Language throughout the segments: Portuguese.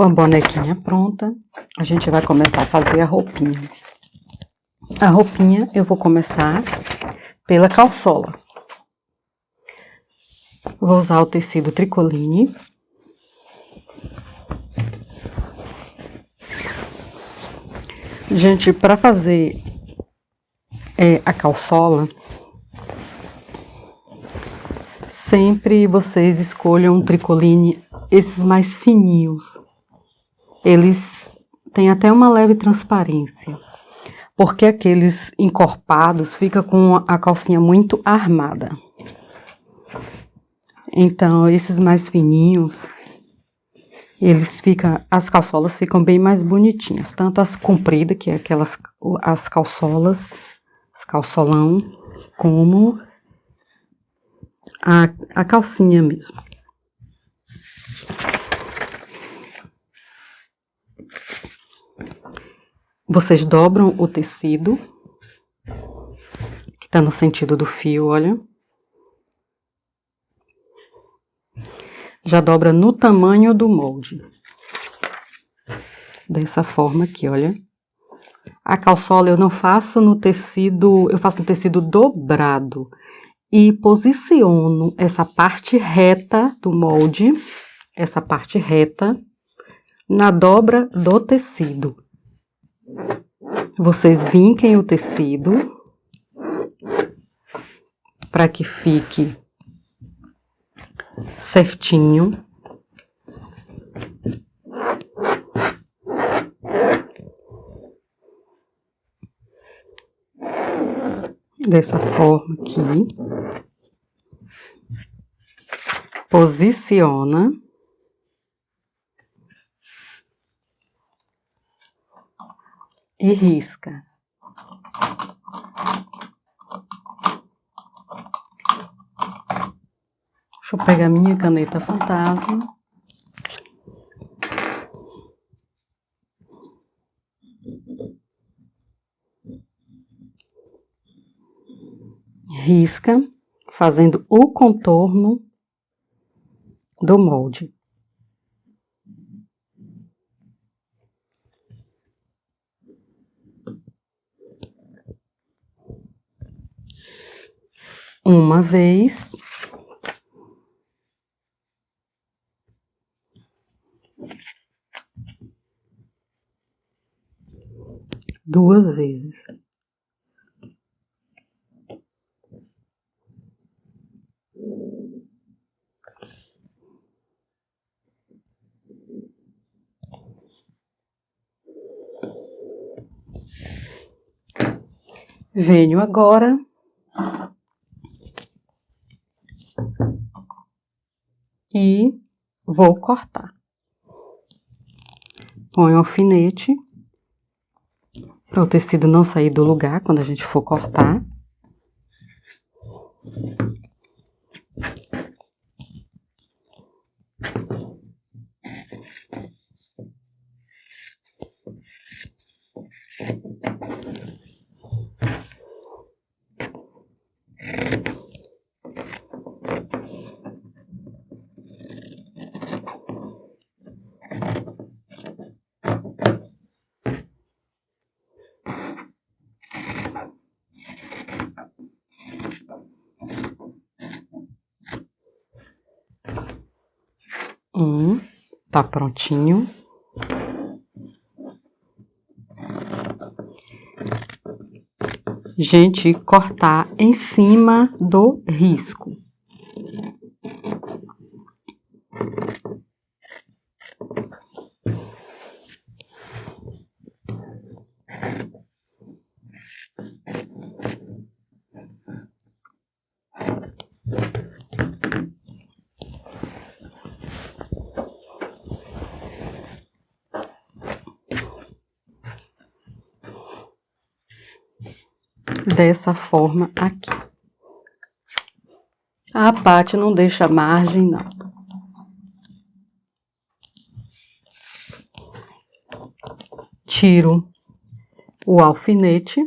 Com a bonequinha pronta, a gente vai começar a fazer a roupinha. A roupinha eu vou começar pela calçola. Vou usar o tecido tricoline. Gente, para fazer a calçola, sempre vocês escolham um tricoline, esses mais fininhos. Eles têm até uma leve transparência, porque aqueles encorpados fica com a calcinha muito armada. Então, esses mais fininhos, as calçolas ficam bem mais bonitinhas, tanto as compridas, que é as calçolas, as calçolão, como a calcinha mesmo. Vocês dobram o tecido, que tá no sentido do fio, olha. Já dobra no tamanho do molde. Dessa forma aqui, olha. A calçola eu não faço no tecido, eu faço no tecido dobrado. E posiciono essa parte reta do molde, essa parte reta, na dobra do tecido. Vocês vinquem o tecido para que fique certinho. Dessa forma aqui. Posiciona. E risca. Deixa eu pegar minha caneta fantasma. Risca, fazendo o contorno do molde. Uma vez. Duas vezes. Venho agora e vou cortar. Põe o alfinete para o tecido não sair do lugar quando a gente for cortar. Tá prontinho. Gente, cortar em cima do risco. Dessa forma aqui. A parte não deixa margem, não. Tiro o alfinete.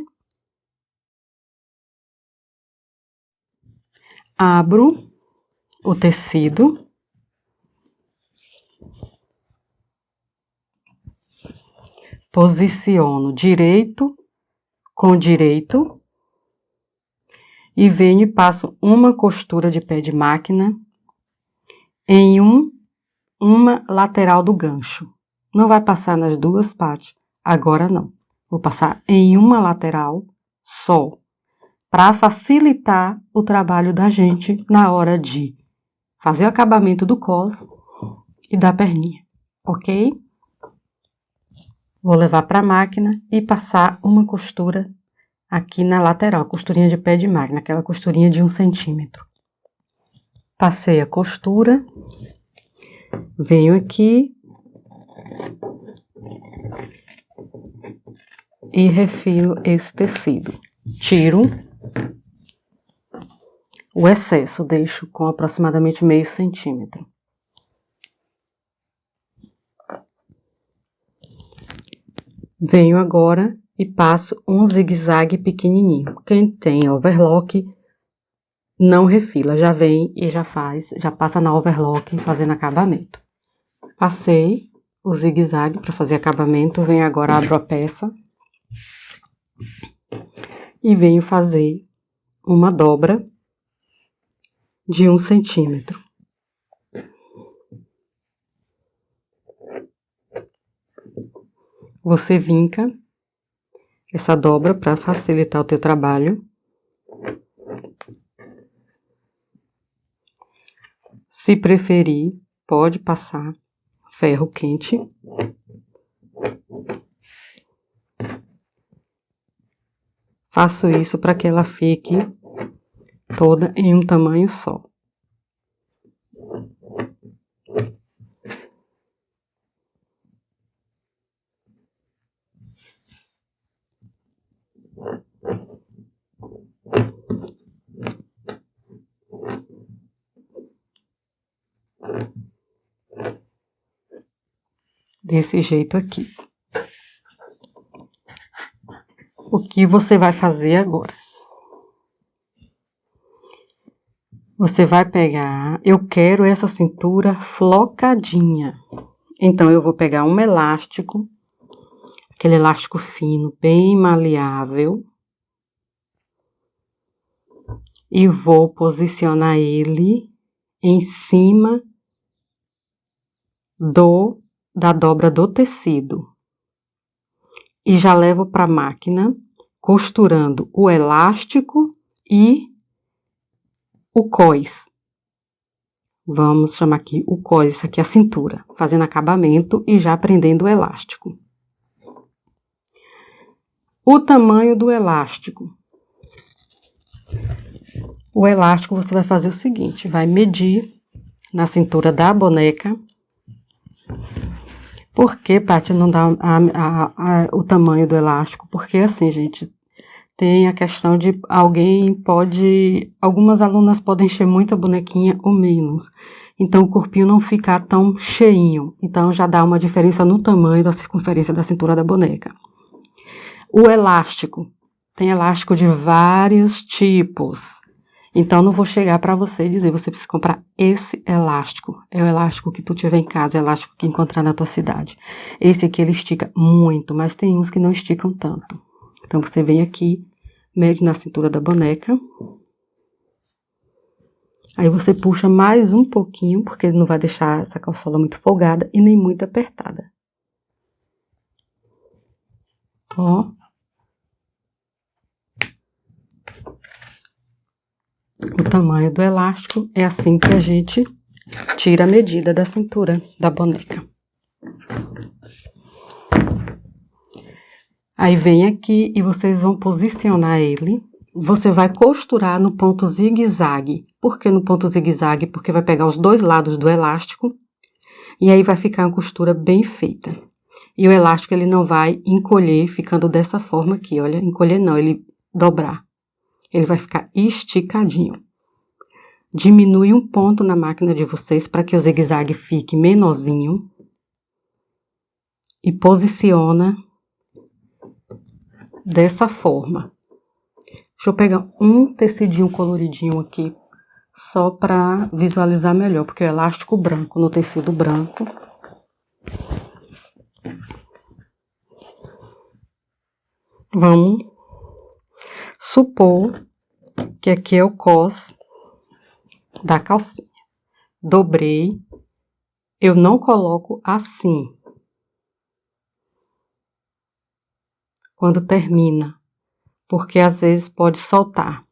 Abro o tecido. posiciono direito com direito e venho e passo uma costura de pé de máquina em uma lateral do gancho. Não vai passar nas duas partes, agora não. Vou passar em uma lateral só, para facilitar o trabalho da gente na hora de fazer o acabamento do cos e da perninha, ok? Vou levar para a máquina e passar uma costura aqui na lateral, costurinha de pé de máquina, aquela costurinha de 1 centímetro. Passei a costura, venho aqui e refilo esse tecido. Tiro o excesso, deixo com aproximadamente meio centímetro. Venho agora e passo um zigue-zague pequenininho. Quem tem overlock, não refila, já vem e já passa na overlock fazendo acabamento. Passei o zigue-zague para fazer acabamento, venho agora, abro a peça e venho fazer uma dobra de 1 centímetro. Você vinca essa dobra para facilitar o teu trabalho. Se preferir, pode passar ferro quente. Faço isso para que ela fique toda em um tamanho só. Desse jeito aqui. O que você vai fazer agora? Você vai pegar, eu quero essa cintura flocadinha. Então, eu vou pegar um elástico, aquele elástico fino, bem maleável. E vou posicionar ele em cima da dobra do tecido. E já levo para a máquina, costurando o elástico e o cós. Vamos chamar aqui o cós, isso aqui é a cintura, fazendo acabamento e já prendendo o elástico. O tamanho do elástico. O elástico você vai fazer o seguinte, vai medir na cintura da boneca. Por que, Paty, não dá o tamanho do elástico? Porque assim, gente, tem a questão de algumas alunas podem encher muito a bonequinha ou menos. Então, o corpinho não fica tão cheinho. Então, já dá uma diferença no tamanho da circunferência da cintura da boneca. O elástico. Tem elástico de vários tipos. Então, não vou chegar para você e dizer, você precisa comprar esse elástico. É o elástico que tu tiver em casa, é o elástico que encontrar na tua cidade. Esse aqui, ele estica muito, mas tem uns que não esticam tanto. Então, você vem aqui, mede na cintura da boneca. Aí, você puxa mais um pouquinho, porque não vai deixar essa calçola muito folgada e nem muito apertada. Ó. O tamanho do elástico é assim que a gente tira a medida da cintura da boneca. Aí vem aqui e vocês vão posicionar ele. Você vai costurar no ponto zigue-zague. Por que no ponto zigue-zague? Porque vai pegar os dois lados do elástico e aí vai ficar uma costura bem feita. E o elástico ele não vai encolher ficando dessa forma aqui, olha, encolher não, ele dobrar. Ele vai ficar esticadinho. Diminui um ponto na máquina de vocês para que o zigue-zague fique menorzinho. E posiciona dessa forma. Deixa eu pegar um tecidinho coloridinho aqui, só para visualizar melhor, porque é elástico branco no tecido branco. Vamos supor que aqui é o cos da calcinha. Dobrei, eu não coloco assim. Quando termina, porque às vezes pode soltar.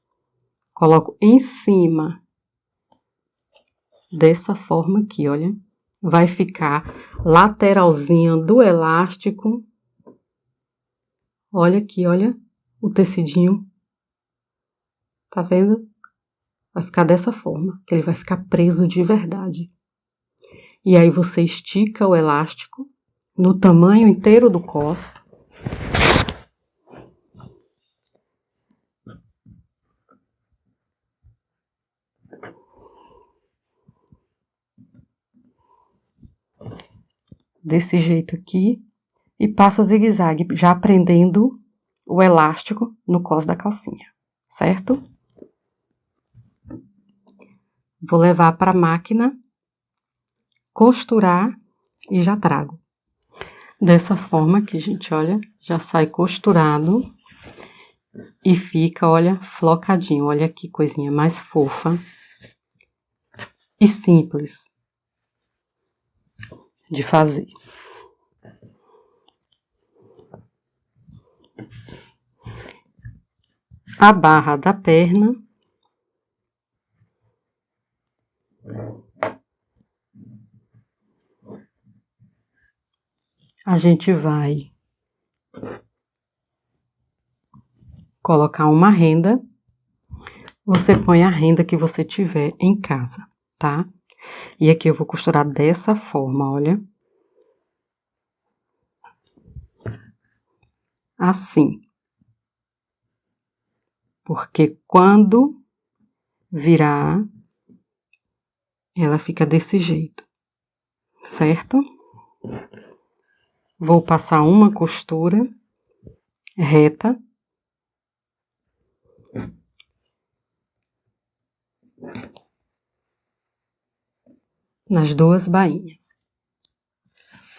Coloco em cima, dessa forma aqui, olha. Vai ficar lateralzinha do elástico. Olha aqui, olha o tecidinho. Tá vendo? Vai ficar dessa forma, que ele vai ficar preso de verdade. E aí você estica o elástico no tamanho inteiro do cos. Desse jeito aqui. E passo o zigue-zague, já prendendo o elástico no cos da calcinha, certo? Vou levar para a máquina, costurar e já trago. Dessa forma aqui, gente, olha, já sai costurado e fica, olha, flocadinho. Olha que coisinha mais fofa e simples de fazer. A barra da perna. A gente vai colocar uma renda. Você põe a renda que você tiver em casa, tá? E aqui eu vou costurar dessa forma, olha. Assim. Porque quando virar, ela fica desse jeito, certo? Vou passar uma costura reta. Nas duas bainhas.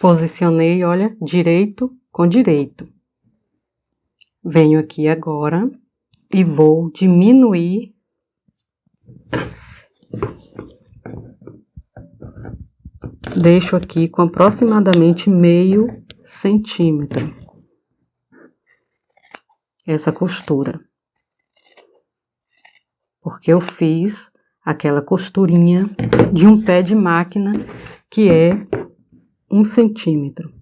Posicionei, olha, direito com direito. Venho aqui agora e vou diminuir deixo aqui com aproximadamente meio centímetro essa costura, porque eu fiz aquela costurinha de um pé de máquina que é 1 centímetro.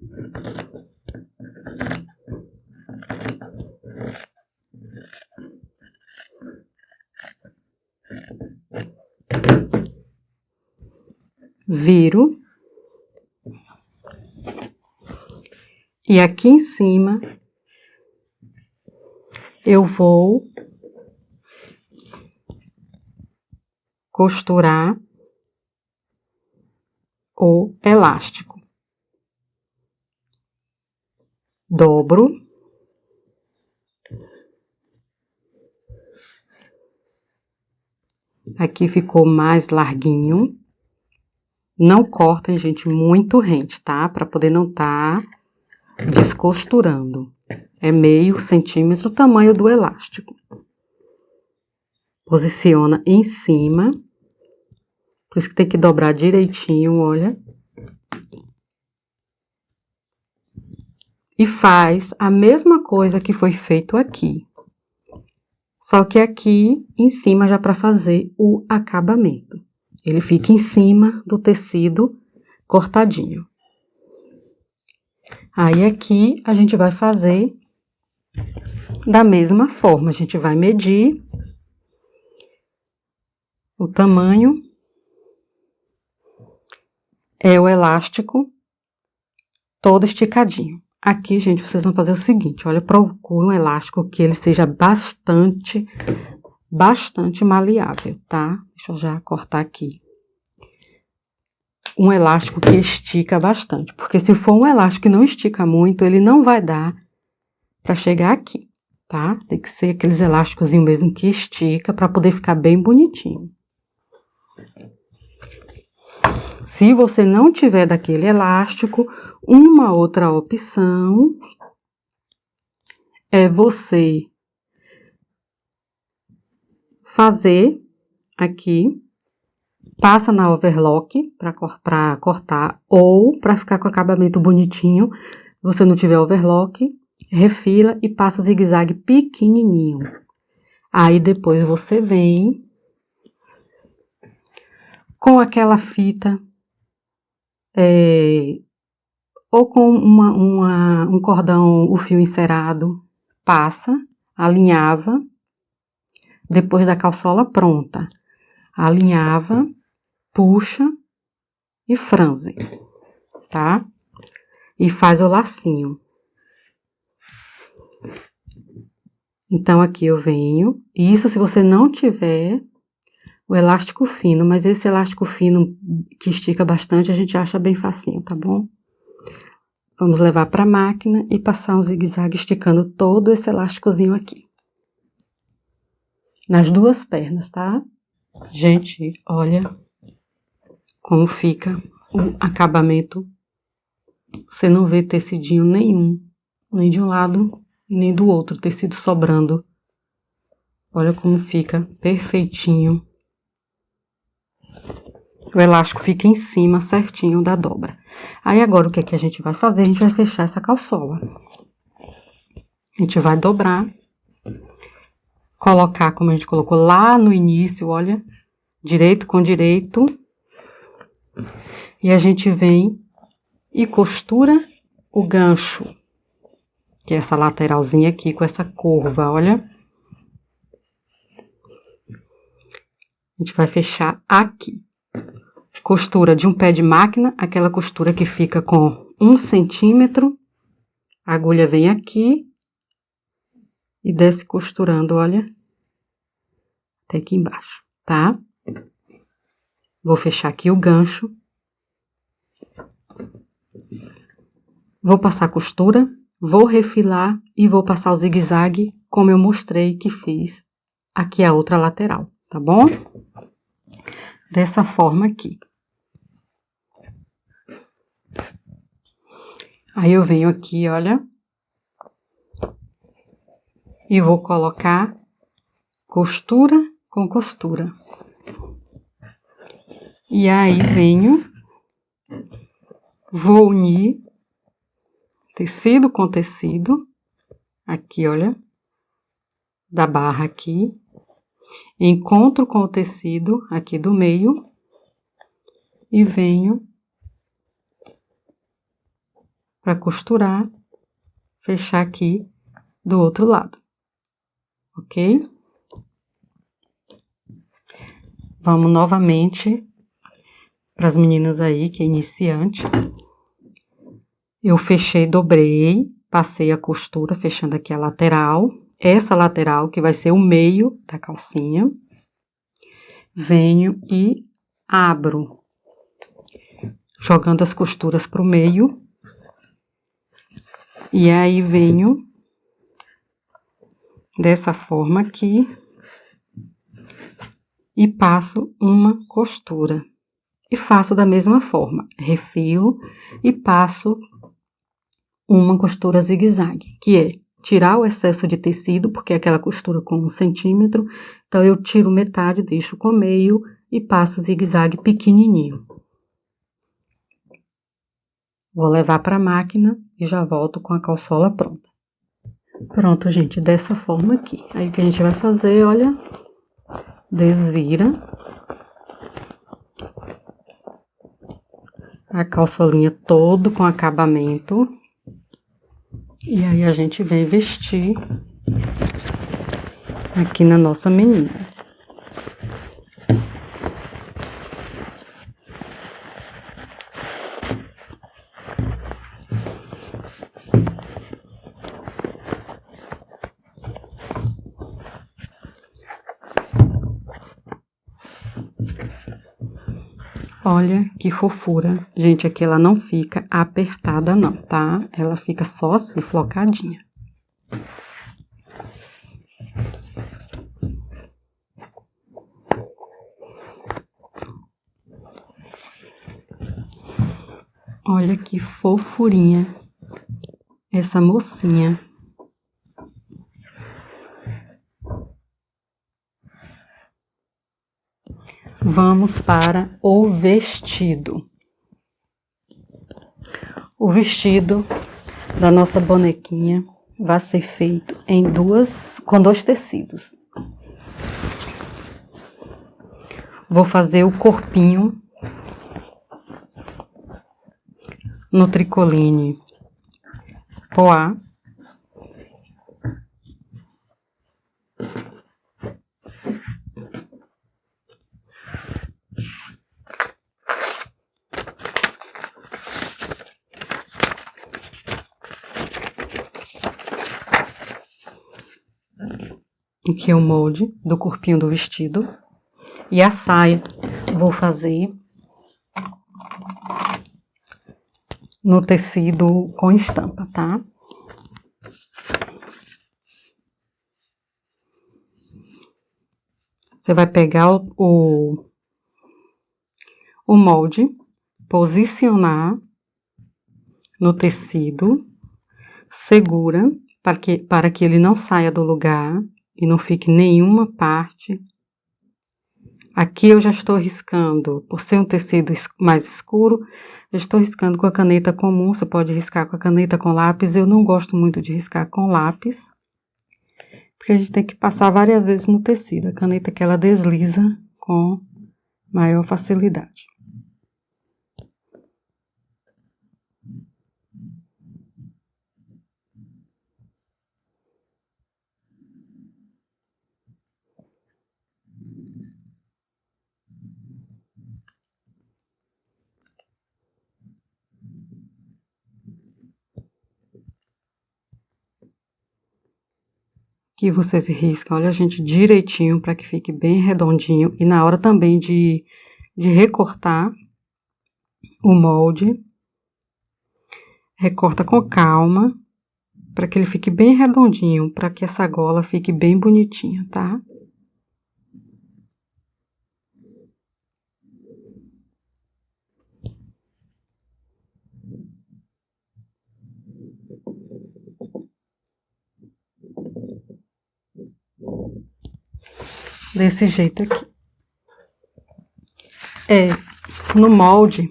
Viro. E aqui em cima, eu vou costurar o elástico. Dobro. Aqui ficou mais larguinho. Não cortem, gente, muito rente, tá? Para poder não tá descosturando. É meio centímetro o tamanho do elástico. Posiciona em cima. Por isso que tem que dobrar direitinho, olha. E faz a mesma coisa que foi feito aqui. Só que aqui em cima já para fazer o acabamento. Ele fica em cima do tecido cortadinho. Aí aqui a gente vai fazer da mesma forma. A gente vai medir o tamanho. É o elástico todo esticadinho. Aqui, gente, vocês vão fazer o seguinte, olha, procura um elástico que ele seja bastante maleável, tá? Deixa eu já cortar aqui. Um elástico que estica bastante, porque se for um elástico que não estica muito, ele não vai dar pra chegar aqui, tá? Tem que ser aqueles elásticozinhos mesmo que estica pra poder ficar bem bonitinho. Se você não tiver daquele elástico, uma outra opção é você fazer aqui, passa na overlock para cortar, ou para ficar com o acabamento bonitinho, se você não tiver overlock, refila e passa o zigue-zague pequenininho. Aí depois você vem com aquela fita, ou com um cordão, o fio encerado, passa, alinhava, depois da calçola pronta, alinhava, puxa e franze, tá? E faz o lacinho. Então, aqui eu venho, isso se você não tiver o elástico fino, mas esse elástico fino que estica bastante, a gente acha bem facinho, tá bom? Vamos levar para a máquina e passar um zigue-zague esticando todo esse elásticozinho aqui. Nas duas pernas, tá? Gente, olha como fica o acabamento. Você não vê tecidinho nenhum, nem de um lado e nem do outro, tecido sobrando. Olha como fica perfeitinho. O elástico fica em cima certinho da dobra. Aí agora o que é que a gente vai fazer? A gente vai fechar essa calçola. A gente vai dobrar, colocar como a gente colocou lá no início, olha, direito com direito. E a gente vem e costura o gancho, que é essa lateralzinha aqui com essa curva, olha. A gente vai fechar aqui. Costura de um pé de máquina, aquela costura que fica com 1 centímetro. A agulha vem aqui e desce costurando, olha, até aqui embaixo, tá? Vou fechar aqui o gancho. Vou passar costura, vou refilar e vou passar o zigue-zague, como eu mostrei que fiz aqui a outra lateral, tá bom? Dessa forma aqui. Aí eu venho aqui, olha, e vou colocar costura com costura. E aí venho, vou unir tecido com tecido, aqui, olha, da barra aqui, encontro com o tecido aqui do meio e venho para costurar, fechar aqui do outro lado, ok? Vamos novamente para as meninas aí, que é iniciante. Eu fechei, dobrei, passei a costura, fechando aqui a lateral. Essa lateral, que vai ser o meio da calcinha. Venho e abro, jogando as costuras pro meio. E aí, venho dessa forma aqui e passo uma costura. E faço da mesma forma, refilo e passo uma costura zigue-zague, que é tirar o excesso de tecido, porque é aquela costura com 1 centímetro, então eu tiro metade, deixo com meio e passo o zigue-zague pequenininho. Vou levar para a máquina e já volto com a calçola pronta. Pronto, gente, dessa forma aqui. Aí o que a gente vai fazer, olha, desvira a calçolinha todo com acabamento. E aí a gente vem vestir aqui na nossa menina. Olha que fofura. Gente, aqui ela não fica apertada não, tá? Ela fica só assim, flocadinha. Olha que fofurinha essa mocinha. Vamos para o vestido. O vestido da nossa bonequinha vai ser feito com dois tecidos. Vou fazer o corpinho no tricoline poá. Aqui é o molde do corpinho do vestido. E a saia vou fazer no tecido com estampa, tá? Você vai pegar o molde, posicionar no tecido, segura para que ele não saia do lugar e não fique nenhuma parte. Aqui eu já estou riscando, por ser um tecido mais escuro, eu estou riscando com a caneta comum. Você pode riscar com a caneta com lápis. Eu não gosto muito de riscar com lápis, porque a gente tem que passar várias vezes no tecido. A caneta que ela desliza com maior facilidade. Aqui vocês riscam, olha, gente, direitinho para que fique bem redondinho. E na hora também de recortar o molde, recorta com calma, para que ele fique bem redondinho, para que essa gola fique bem bonitinha, tá? Desse jeito aqui. No molde,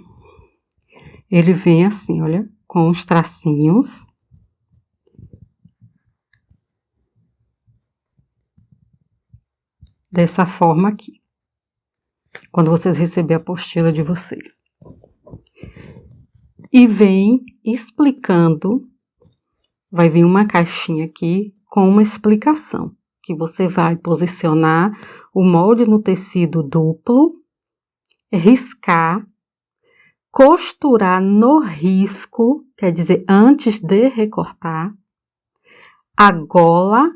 ele vem assim, olha, com os tracinhos. Dessa forma aqui. Quando vocês receberem a apostila de vocês. E vem explicando, vai vir uma caixinha aqui com uma explicação. Que você vai posicionar o molde no tecido duplo, riscar, costurar no risco, quer dizer, antes de recortar, a gola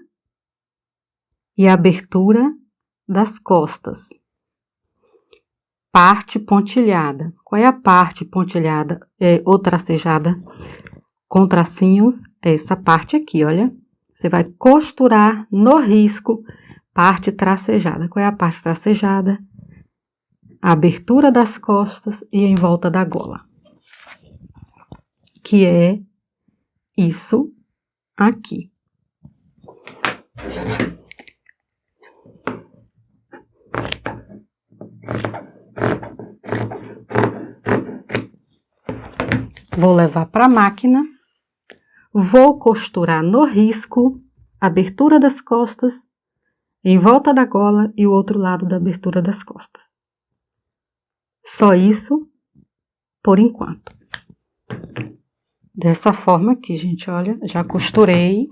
e a abertura das costas. Parte pontilhada. Qual é a parte pontilhada ou tracejada com tracinhos? Essa parte aqui, olha. Você vai costurar no risco, parte tracejada. Qual é a parte tracejada? A abertura das costas e em volta da gola. Que é isso aqui. Vou levar para a máquina. Vou costurar no risco, abertura das costas, em volta da gola e o outro lado da abertura das costas. Só isso por enquanto. Dessa forma aqui, gente, olha, já costurei.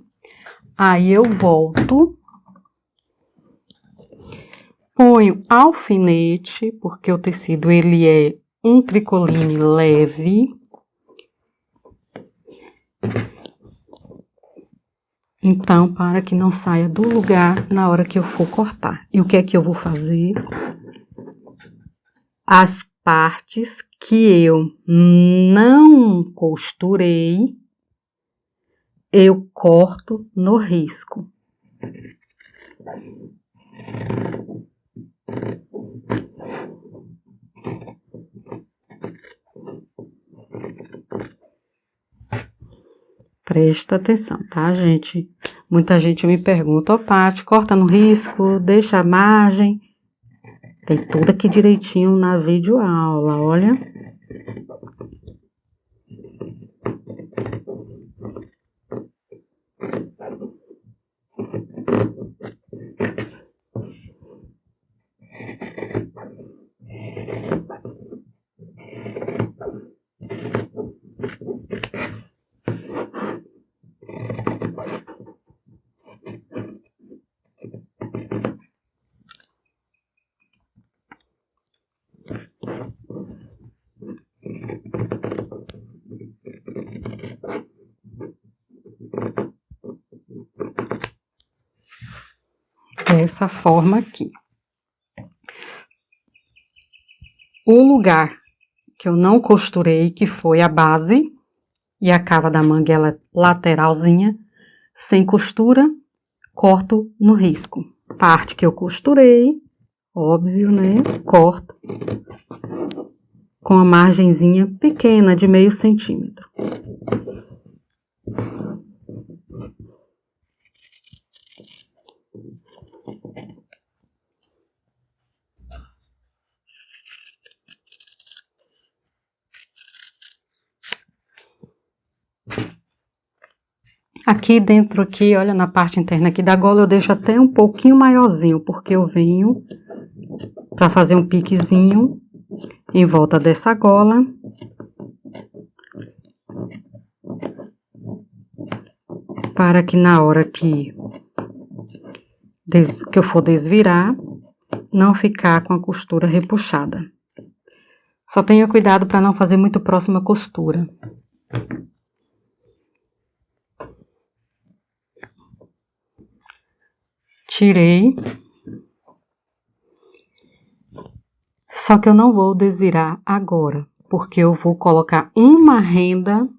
Aí eu volto, ponho alfinete, porque o tecido ele é um tricoline leve. Então, para que não saia do lugar na hora que eu for cortar. E o que é que eu vou fazer? As partes que eu não costurei, eu corto no risco. Presta atenção, tá, gente? Muita gente me pergunta, ó, Paty, corta no risco, deixa a margem. Tem tudo aqui direitinho na videoaula, olha. Dessa forma aqui. O lugar que eu não costurei, que foi a base e a cava da manguela lateralzinha, sem costura, corto no risco. Parte que eu costurei, óbvio, né? Corto com a margenzinha pequena de meio centímetro. Aqui dentro, aqui, olha, na parte interna aqui da gola, eu deixo até um pouquinho maiorzinho, porque eu venho para fazer um piquezinho em volta dessa gola. Para que na hora que eu for desvirar, não ficar com a costura repuxada. Só tenha cuidado para não fazer muito próxima a costura. Tirei. Só que eu não vou desvirar agora, porque eu vou colocar uma renda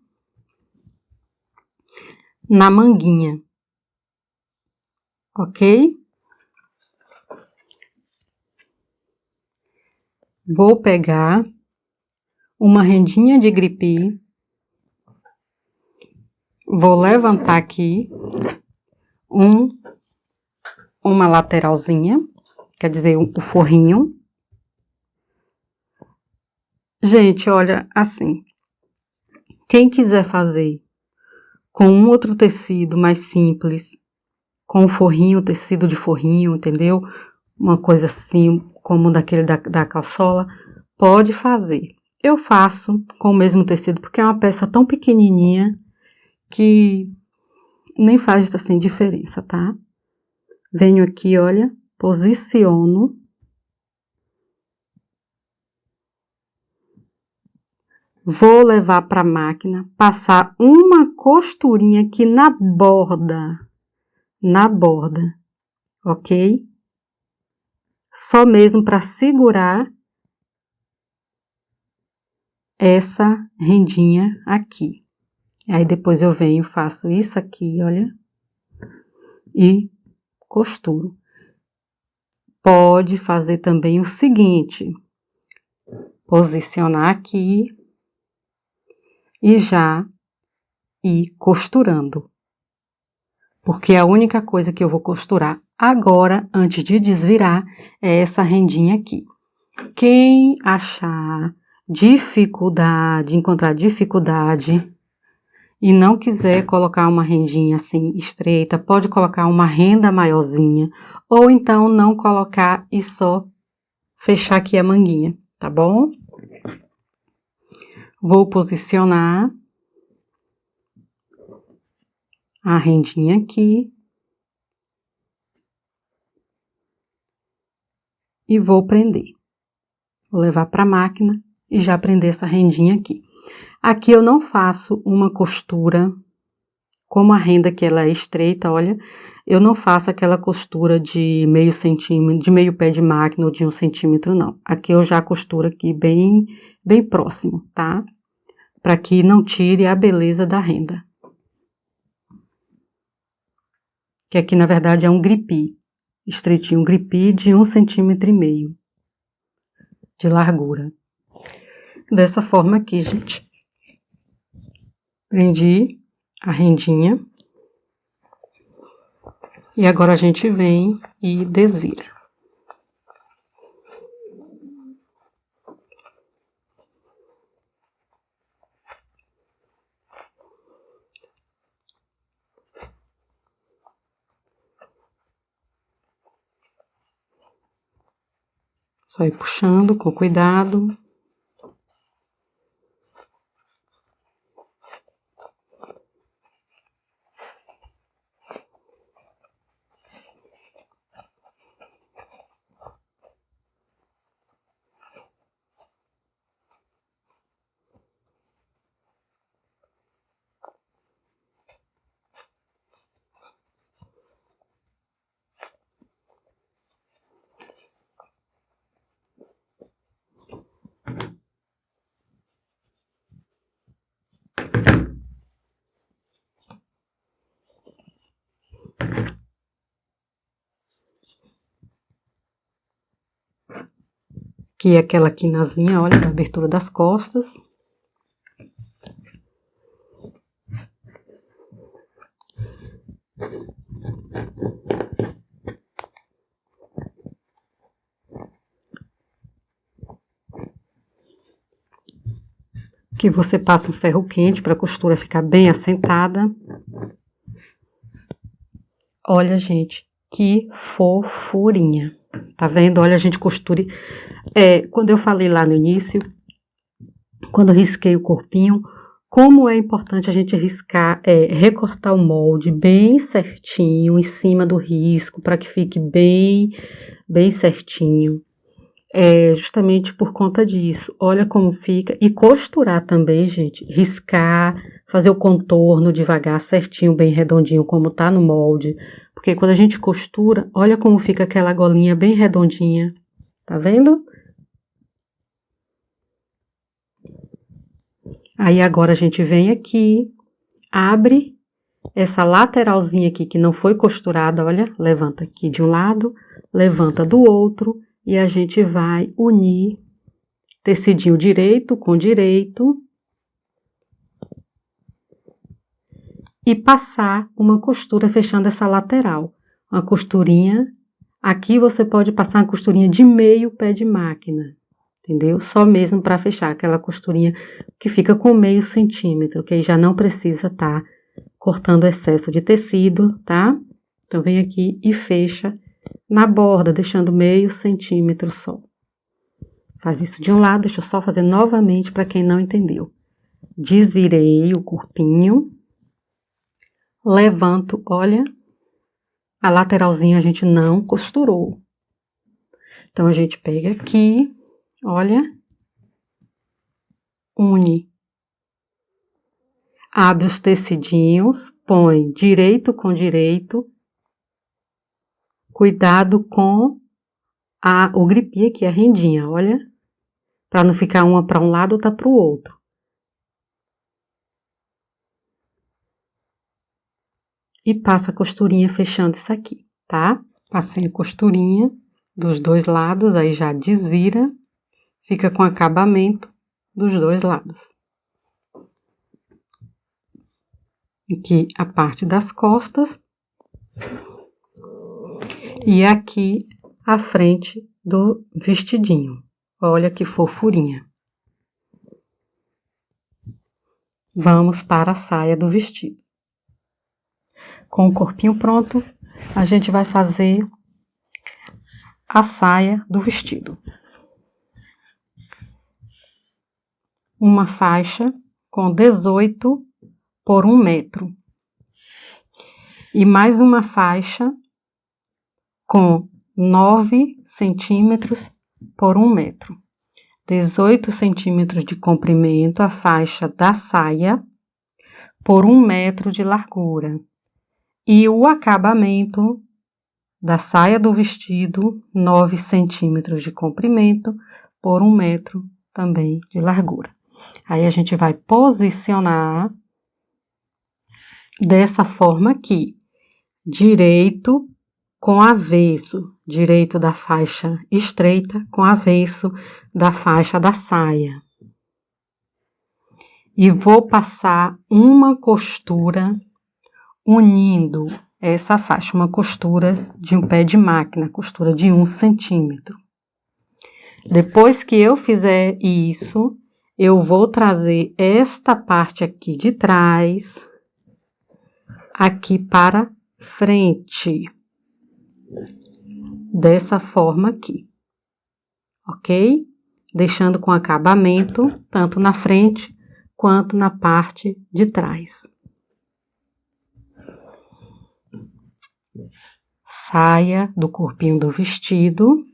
na manguinha, ok? Vou pegar uma rendinha de gripe, vou levantar aqui uma lateralzinha, quer dizer, o forrinho. Gente, olha, assim, quem quiser fazer com um outro tecido mais simples, com forrinho, tecido de forrinho, entendeu? Uma coisa assim, como daquele da calçola, pode fazer. Eu faço com o mesmo tecido, porque é uma peça tão pequenininha que nem faz, assim, diferença, tá? Venho aqui, olha, posiciono. Vou levar para a máquina, passar uma costurinha aqui na borda, ok? Só mesmo para segurar essa rendinha aqui. Aí depois eu venho, faço isso aqui, olha, e costuro. Pode fazer também o seguinte, posicionar aqui e já ir costurando. Porque a única coisa que eu vou costurar agora, antes de desvirar, é essa rendinha aqui. Quem achar dificuldade, encontrar dificuldade e não quiser colocar uma rendinha assim estreita, pode colocar uma renda maiorzinha, ou então não colocar e só fechar aqui a manguinha, tá bom? Vou posicionar a rendinha aqui e vou prender. Vou levar para a máquina e já prender essa rendinha aqui. Aqui eu não faço uma costura, como a renda que ela é estreita, olha, eu não faço aquela costura de meio centímetro, de meio pé de máquina ou de 1 centímetro, não. Aqui eu já costuro aqui bem próximo, tá? Para que não tire a beleza da renda. Que aqui, na verdade, é um gripi, estreitinho, um gripi de 1,5 centímetro de largura. Dessa forma aqui, gente. Prendi a rendinha. E agora a gente vem e desvira. Só ir puxando com cuidado. Aqui é aquela quinazinha, olha, da abertura das costas. Aqui você passa um ferro quente para a costura ficar bem assentada. Olha, gente, que fofurinha. Tá vendo? Olha, a gente costure. Quando eu falei lá no início, quando eu risquei o corpinho, como é importante a gente riscar, recortar o molde bem certinho em cima do risco, para que fique bem certinho. Justamente por conta disso. Olha como fica. E costurar também, gente. Riscar, fazer o contorno devagar, certinho, bem redondinho, como tá no molde. Porque quando a gente costura, olha como fica aquela golinha bem redondinha. Tá vendo? Aí agora a gente vem aqui, abre essa lateralzinha aqui que não foi costurada, olha. Levanta aqui de um lado, levanta do outro. E a gente vai unir tecidinho direito com direito e passar uma costura fechando essa lateral. Uma costurinha, aqui você pode passar uma costurinha de meio pé de máquina, entendeu? Só mesmo para fechar aquela costurinha que fica com meio centímetro, que aí já não precisa tá cortando excesso de tecido, tá? Então, vem aqui e fecha na borda, deixando meio centímetro só. Faz isso de um lado, deixa eu só fazer novamente para quem não entendeu. Desvirei o corpinho, levanto, olha, a lateralzinha a gente não costurou. Então, a gente pega aqui, olha, une, abre os tecidinhos, põe direito com direito, cuidado com o gripinho aqui, a rendinha, olha, para não ficar uma para um lado, outra para o outro. E passa a costurinha fechando isso aqui, tá? Passei a costurinha dos dois lados, aí já desvira, fica com acabamento dos dois lados. Aqui a parte das costas. E aqui a frente do vestidinho. Olha que fofurinha. Vamos para a saia do vestido. Com o corpinho pronto, a gente vai fazer a saia do vestido. Uma faixa com 18 por 1 metro. E mais uma faixa com 9 centímetros por 1 metro. 18 centímetros de comprimento, a faixa da saia, por 1 metro de largura. E o acabamento da saia do vestido, 9 centímetros de comprimento, por 1 metro também de largura. Aí, a gente vai posicionar dessa forma aqui, direito com avesso, direito da faixa estreita com avesso da faixa da saia. E vou passar uma costura unindo essa faixa, uma costura de um pé de máquina, costura de 1 centímetro. Depois que eu fizer isso, eu vou trazer esta parte aqui de trás, aqui para frente. Dessa forma aqui. ok? Deixando com acabamento, tanto na frente quanto na parte de trás. Saia do corpinho do vestido,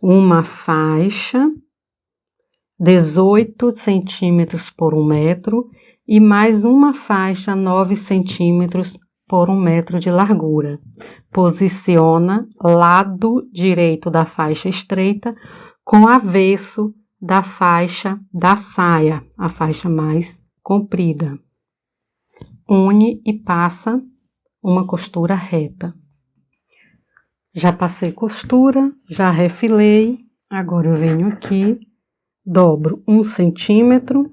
uma faixa, 18 centímetros por 1 metro, e mais uma faixa, 9 centímetros por 1 metro de largura. Posiciona lado direito da faixa estreita com avesso da faixa da saia, a faixa mais comprida. Une e passa uma costura reta. Já passei costura, já refilei, agora eu venho aqui, dobro 1 centímetro.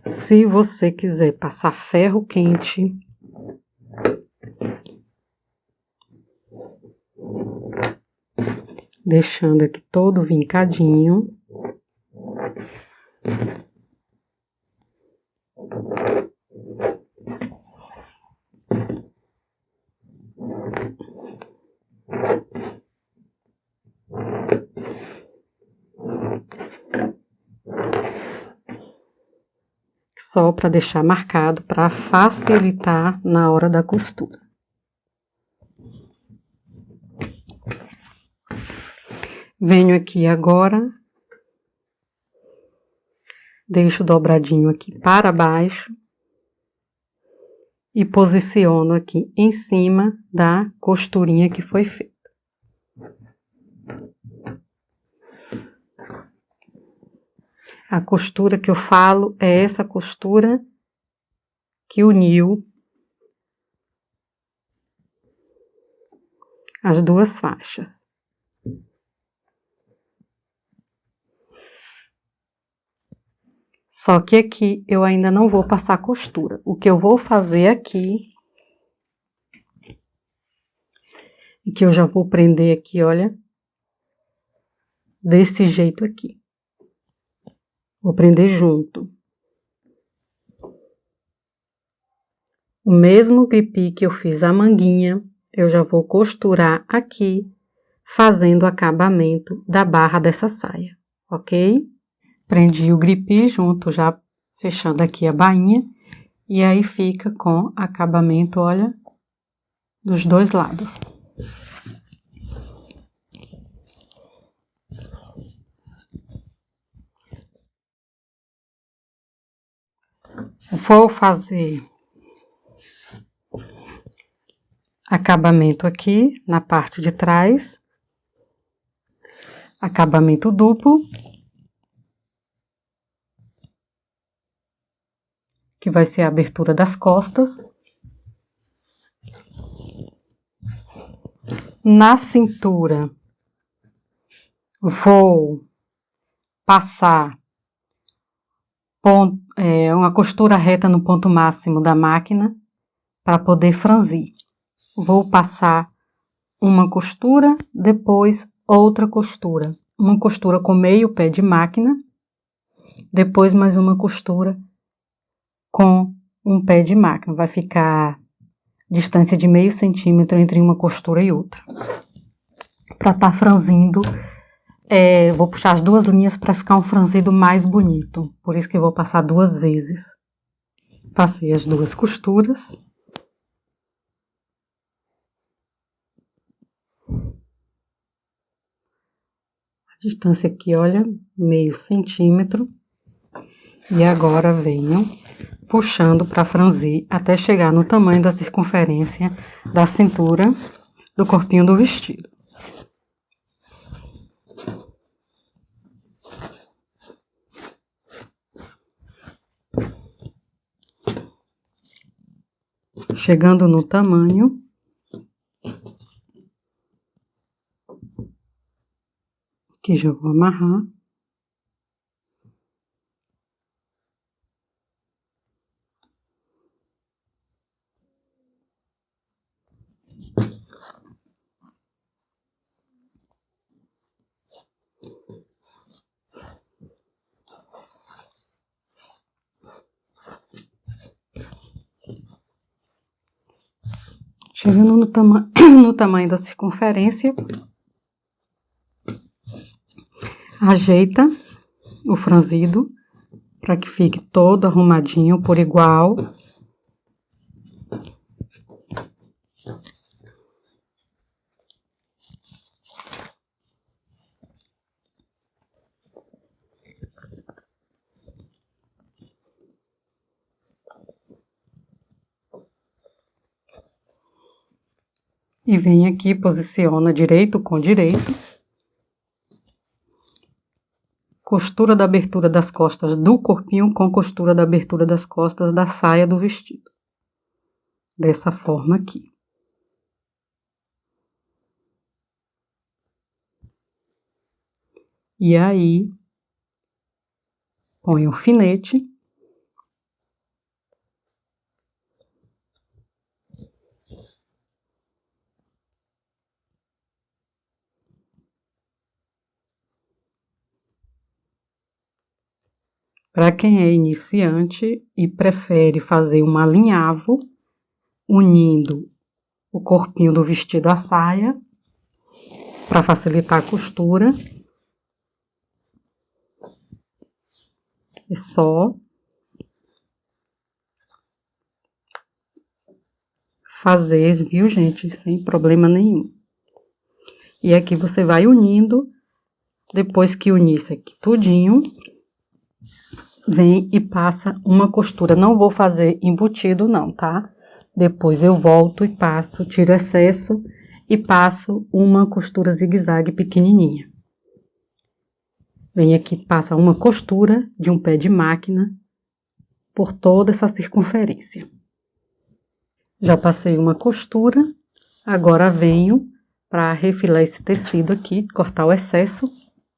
Se você quiser passar ferro quente, deixando aqui todo vincadinho. Só para deixar marcado, para facilitar na hora da costura. Venho aqui agora, deixo dobradinho aqui para baixo e posiciono aqui em cima da costurinha que foi feita. A costura que eu falo é essa costura que uniu as duas faixas. Só que aqui eu ainda não vou passar costura. O que eu vou fazer aqui, e que eu já vou prender aqui, olha, desse jeito aqui. Vou prender junto. O mesmo gripe que eu fiz a manguinha, eu já vou costurar aqui, fazendo o acabamento da barra dessa saia, ok? Prendi o gripe junto, já fechando aqui a bainha, e aí fica com acabamento, olha, dos dois lados. Vou fazer acabamento aqui na parte de trás, acabamento duplo, que vai ser a abertura das costas. Na cintura, vou passar uma costura reta no ponto máximo da máquina para poder franzir. Vou passar uma costura, depois outra costura. Uma costura com meio pé de máquina, depois mais uma costura com um pé de máquina. Vai ficar distância de meio centímetro entre uma costura e outra. Para estar franzindo, vou puxar as duas linhas para ficar um franzido mais bonito. Por isso que eu vou passar 2 vezes. Passei as 2 costuras. A distância aqui, olha, meio centímetro. E agora venho puxando para franzir até chegar no tamanho da circunferência da cintura do corpinho do vestido. Chegando no tamanho, aqui já vou amarrar. Chegando no tamanho da circunferência, ajeita o franzido para que fique todo arrumadinho por igual. E vem aqui, posiciona direito com direito. Costura da abertura das costas do corpinho com costura da abertura das costas da saia do vestido. Dessa forma aqui. E aí, põe o alfinete. Para quem é iniciante e prefere fazer um alinhavo, unindo o corpinho do vestido à saia, para facilitar a costura, é só fazer, viu, gente? Sem problema nenhum. E aqui você vai unindo, depois que unir isso aqui tudinho, vem e passa uma costura. Não vou fazer embutido não, tá? Depois eu volto e passo, tiro o excesso e passo uma costura zigue-zague pequenininha. Vem aqui, passa uma costura de um pé de máquina por toda essa circunferência. Já passei uma costura, agora venho para refilar esse tecido aqui, cortar o excesso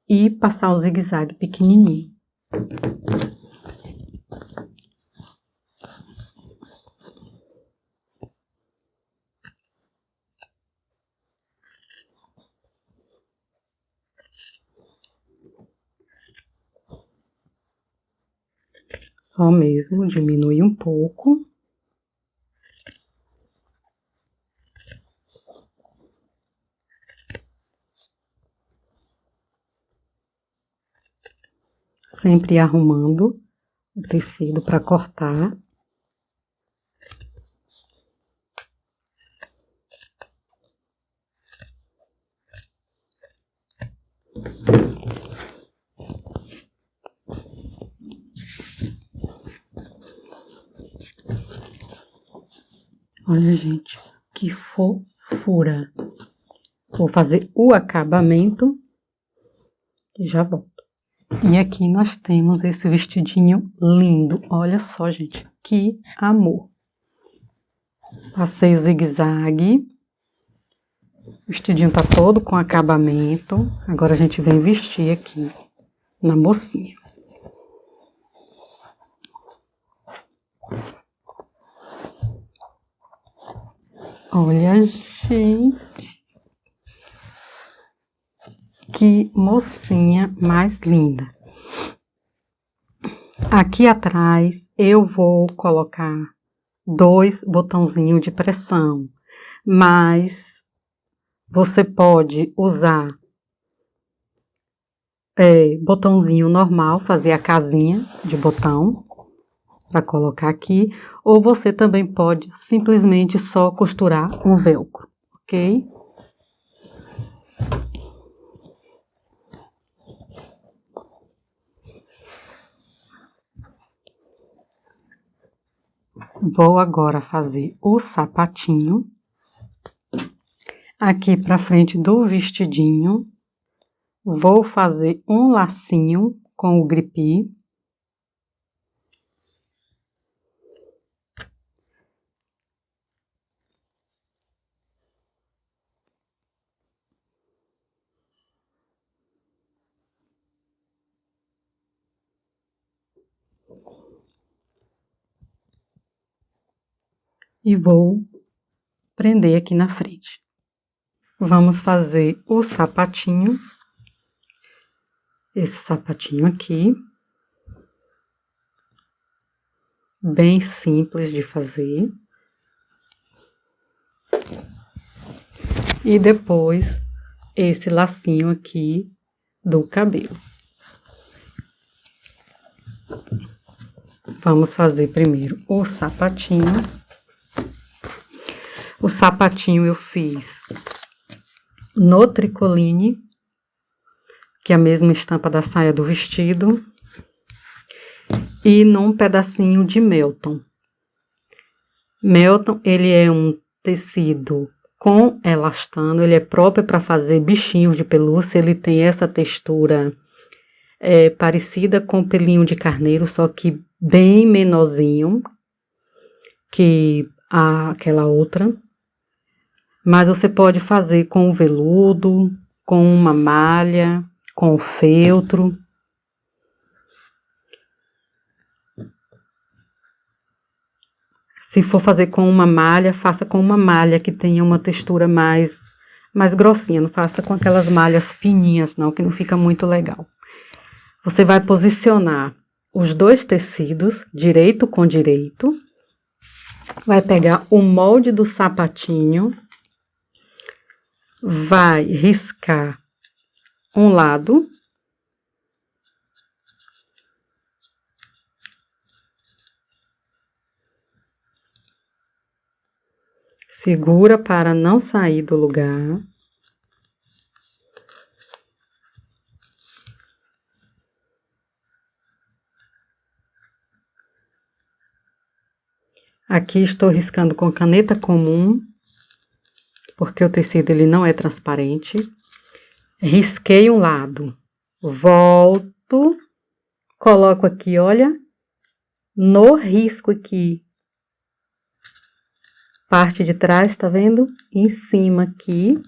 e passar o zigue-zague pequenininho. Só mesmo diminui um pouco. Sempre arrumando o tecido para cortar. Olha, gente, que fofura. Vou fazer o acabamento e já volto. E aqui nós temos esse vestidinho lindo. Olha só, gente, que amor. Passei o zigue-zague. O vestidinho tá todo com acabamento. Agora a gente vem vestir aqui na mocinha. Olha, gente. Que mocinha mais linda. Aqui atrás eu vou colocar 2 botãozinhos de pressão, mas você pode usar botãozinho normal, fazer a casinha de botão para colocar aqui, ou você também pode simplesmente só costurar um velcro, ok? Vou agora fazer o sapatinho. Aqui pra frente do vestidinho, vou fazer um lacinho com o gripe. E vou prender aqui na frente. Vamos fazer o sapatinho. Esse sapatinho aqui. Bem simples de fazer. E depois esse lacinho aqui do cabelo. Vamos fazer primeiro o sapatinho. O sapatinho eu fiz no tricoline, que é a mesma estampa da saia do vestido, e num pedacinho de Melton. Melton, ele é um tecido com elastano, ele é próprio para fazer bichinhos de pelúcia, ele tem essa textura parecida com pelinho de carneiro, só que bem menorzinho que aquela outra. Mas você pode fazer com veludo, com uma malha, com feltro. Se for fazer com uma malha, faça com uma malha que tenha uma textura mais grossinha. Não faça com aquelas malhas fininhas, não, que não fica muito legal. Você vai posicionar os dois tecidos, direito com direito. Vai pegar o molde do sapatinho. Vai riscar um lado. Segura para não sair do lugar. Aqui estou riscando com caneta comum, porque o tecido ele não é transparente. Risquei um lado, volto, coloco aqui, olha, no risco aqui, parte de trás, tá vendo? Em cima aqui,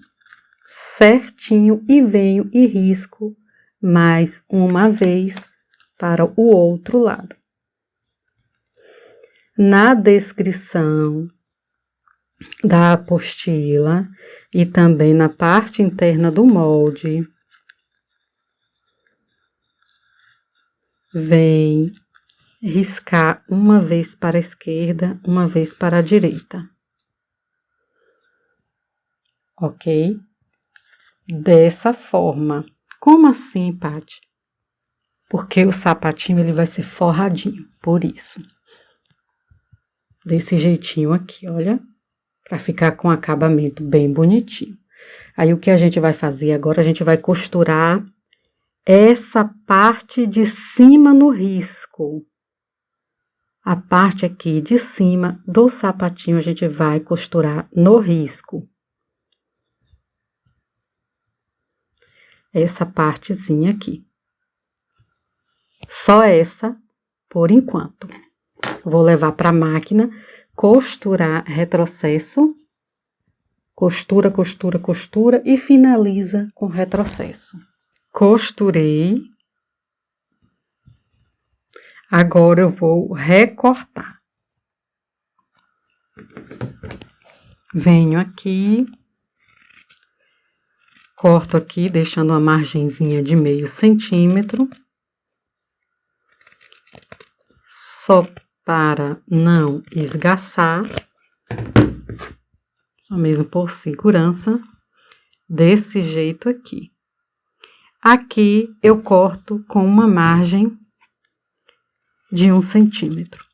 certinho, e venho e risco mais uma vez para o outro lado. Na descrição da apostila e também na parte interna do molde, vem riscar uma vez para a esquerda, uma vez para a direita. Ok? Dessa forma. Como assim, Paty? Porque o sapatinho ele vai ser forradinho, por isso. Desse jeitinho aqui, olha, para ficar com acabamento bem bonitinho. Aí, o que a gente vai fazer agora, a gente vai costurar essa parte de cima no risco. A parte aqui de cima do sapatinho, a gente vai costurar no risco. Essa partezinha aqui. Só essa, por enquanto. Vou levar para a máquina, costurar, retrocesso, costura, costura, costura e finaliza com retrocesso. Costurei. Agora eu vou recortar. Venho aqui, corto aqui, deixando uma margenzinha de meio centímetro. Só para não esgaçar, só mesmo por segurança, desse jeito aqui. Aqui eu corto com uma margem de 1 centímetro.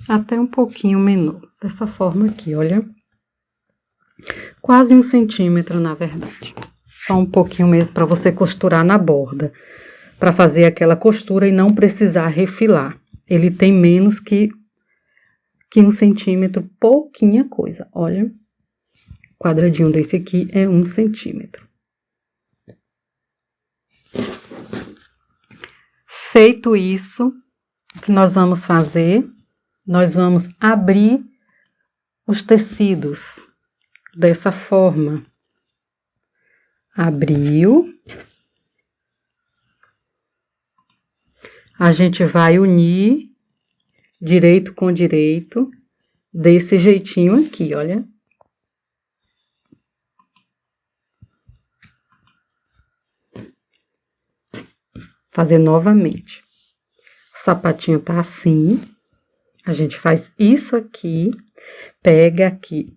Até um pouquinho menor, dessa forma aqui, olha. Quase 1 centímetro, na verdade. Só um pouquinho mesmo para você costurar na borda. Para fazer aquela costura e não precisar refilar. Ele tem menos que 1 centímetro, pouquinha coisa, olha. Quadradinho desse aqui é 1 centímetro. Feito isso, o que nós vamos fazer? Nós vamos abrir os tecidos dessa forma. Abriu. A gente vai unir direito com direito, desse jeitinho aqui, olha. Fazer novamente. O sapatinho tá assim. A gente faz isso aqui, pega aqui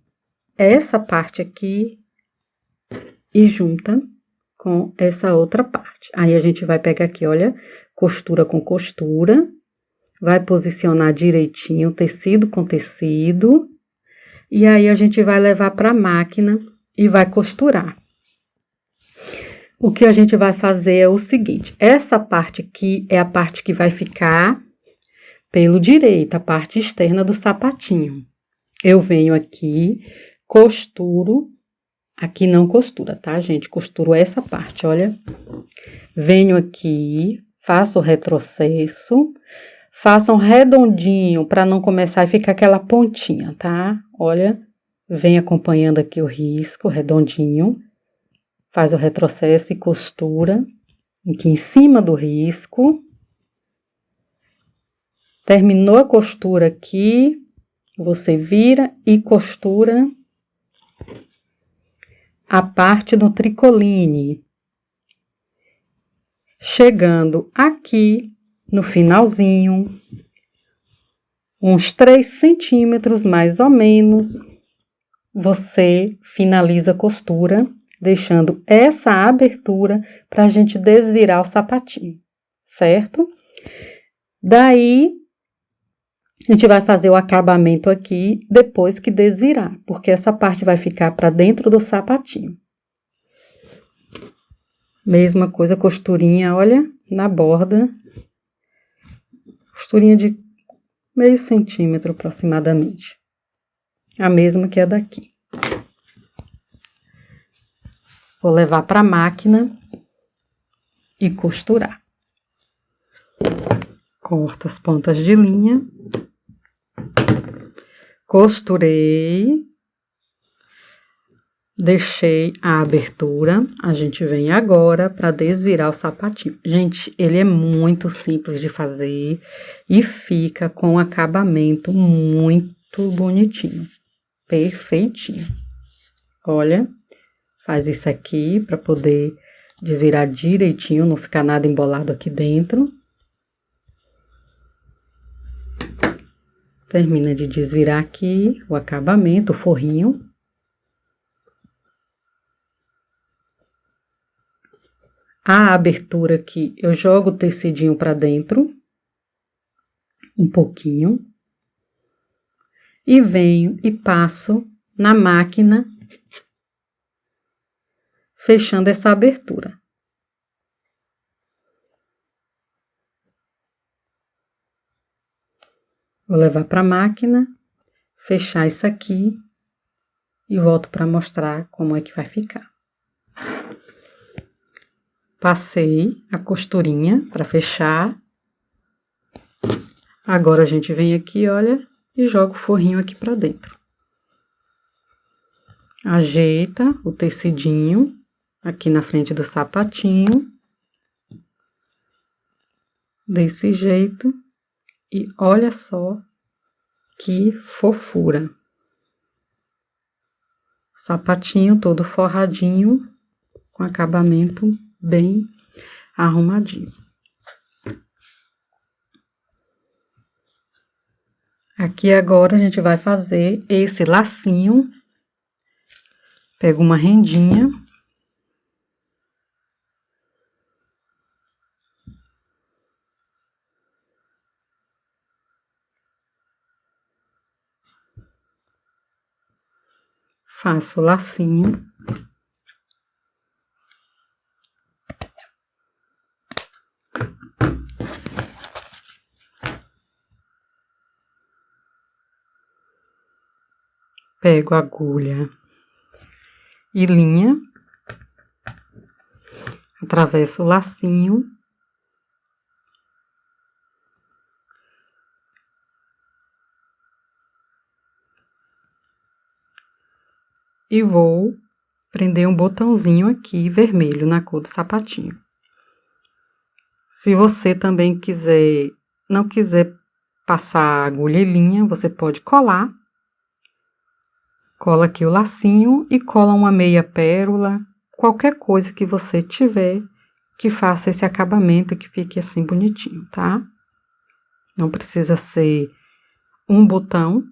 essa parte aqui e junta com essa outra parte. Aí, a gente vai pegar aqui, olha, costura com costura, vai posicionar direitinho, tecido com tecido, e aí a gente vai levar para a máquina e vai costurar. O que a gente vai fazer é o seguinte, essa parte aqui é a parte que vai ficar pelo direito, a parte externa do sapatinho. Eu venho aqui, costuro, aqui não costura, tá, gente? Costuro essa parte, olha. Venho aqui, faço o retrocesso, faço um redondinho para não começar a ficar aquela pontinha, tá? Olha, vem acompanhando aqui o risco, redondinho. Faz o retrocesso e costura aqui em cima do risco. Terminou a costura aqui, você vira e costura a parte do tricoline. Chegando aqui no finalzinho, uns 3 centímetros mais ou menos, você finaliza a costura, deixando essa abertura para a gente desvirar o sapatinho, certo? Daí, a gente vai fazer o acabamento aqui depois que desvirar, porque essa parte vai ficar para dentro do sapatinho. Mesma coisa, costurinha, olha, na borda. Costurinha de meio centímetro aproximadamente. A mesma que a daqui. Vou levar para a máquina e costurar. Corto as pontas de linha. Costurei, deixei a abertura, a gente vem agora para desvirar o sapatinho. Gente, ele é muito simples de fazer e fica com um acabamento muito bonitinho, perfeitinho. Olha, faz isso aqui para poder desvirar direitinho, não ficar nada embolado aqui dentro. Termina de desvirar aqui o acabamento, o forrinho. A abertura aqui, eu jogo o tecidinho para dentro, um pouquinho. E venho e passo na máquina, fechando essa abertura. Vou levar para a máquina, fechar isso aqui e volto para mostrar como é que vai ficar. Passei a costurinha para fechar. Agora a gente vem aqui, olha, e joga o forrinho aqui para dentro. Ajeita o tecidinho aqui na frente do sapatinho. Desse jeito. E olha só que fofura. Sapatinho todo forradinho, com acabamento bem arrumadinho. Aqui agora a gente vai fazer esse lacinho. Pego uma rendinha. Faço o lacinho. Pego a agulha e linha. Atravesso o lacinho. E vou prender um botãozinho aqui, vermelho, na cor do sapatinho. Se você também não quiser passar agulha e linha, você pode colar. Cola aqui o lacinho e cola uma meia pérola, qualquer coisa que você tiver que faça esse acabamento e que fique assim bonitinho, tá? Não precisa ser um botão.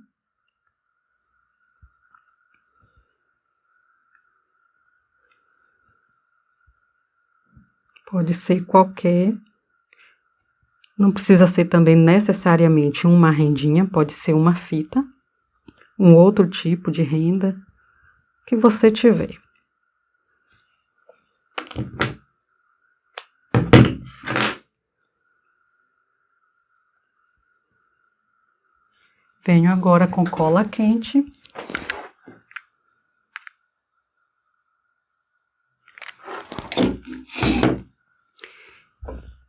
Pode ser qualquer. Não precisa ser também necessariamente uma rendinha, pode ser uma fita, um outro tipo de renda que você tiver. Venho agora com cola quente.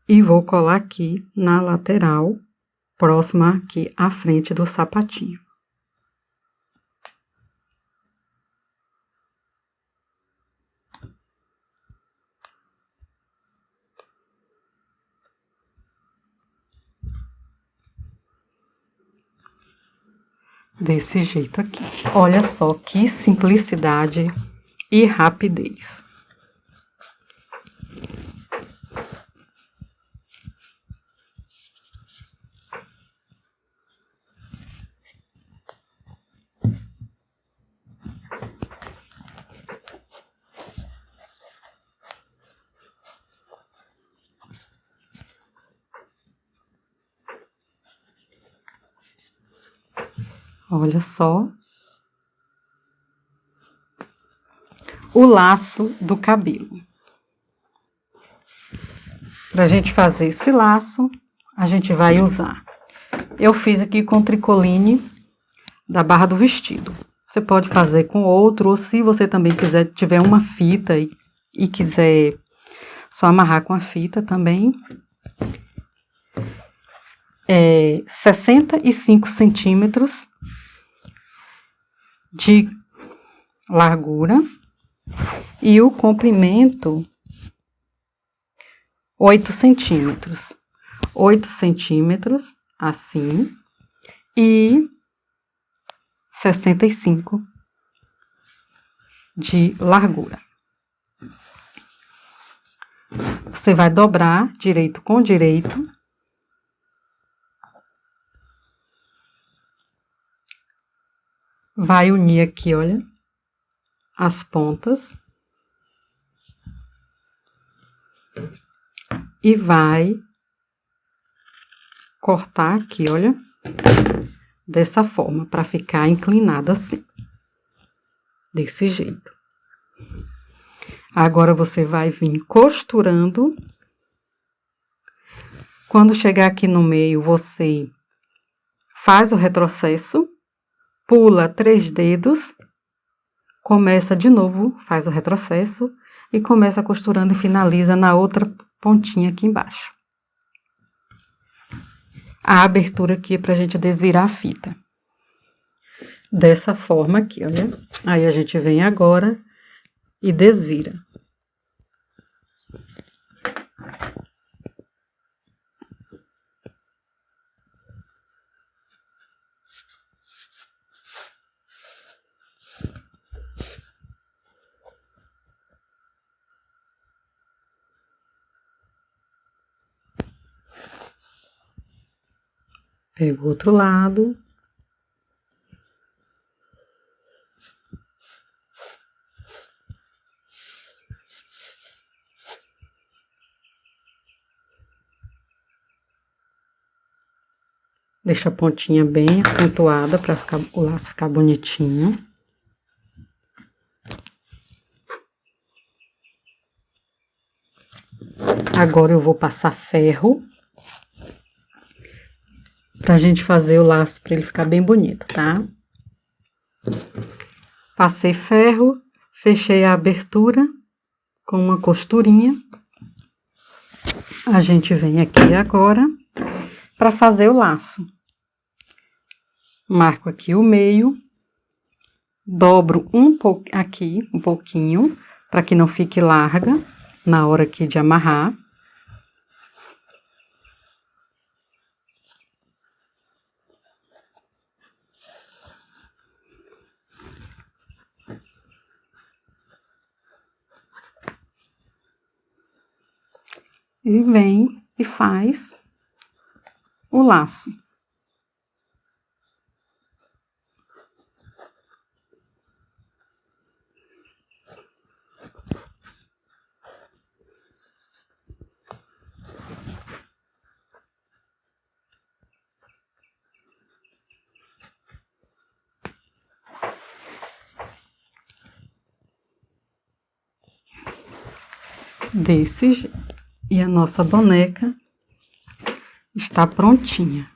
E vou colar aqui na lateral, próxima aqui à frente do sapatinho. Desse jeito aqui. Olha só que simplicidade e rapidez. Olha só. O laço do cabelo. Pra gente fazer esse laço, a gente vai usar. Eu fiz aqui com tricoline da barra do vestido. Você pode fazer com outro, ou se você também tiver uma fita e quiser só amarrar com a fita também. 65 centímetros de largura e o comprimento 8 centímetros. 8 centímetros, assim, e 65 de largura. Você vai dobrar direito com direito. Vai unir aqui, olha, as pontas. E vai cortar aqui, olha, dessa forma, para ficar inclinada assim. Desse jeito. Agora, você vai vir costurando. Quando chegar aqui no meio, você faz o retrocesso, pula 3 dedos, começa de novo, faz o retrocesso e começa costurando e finaliza na outra pontinha aqui embaixo. A abertura aqui é pra gente desvirar a fita. Dessa forma aqui, olha. Aí a gente vem agora e desvira. Pego o outro lado. Deixa a pontinha bem acentuada para o laço ficar bonitinho. Agora eu vou passar ferro. Pra gente fazer o laço para ele ficar bem bonito, tá? Passei ferro, fechei a abertura com uma costurinha. A gente vem aqui agora para fazer o laço. Marco aqui o meio, dobro um pouquinho, para que não fique larga na hora aqui de amarrar. e vem e faz o laço. Desse jeito. E a nossa boneca está prontinha.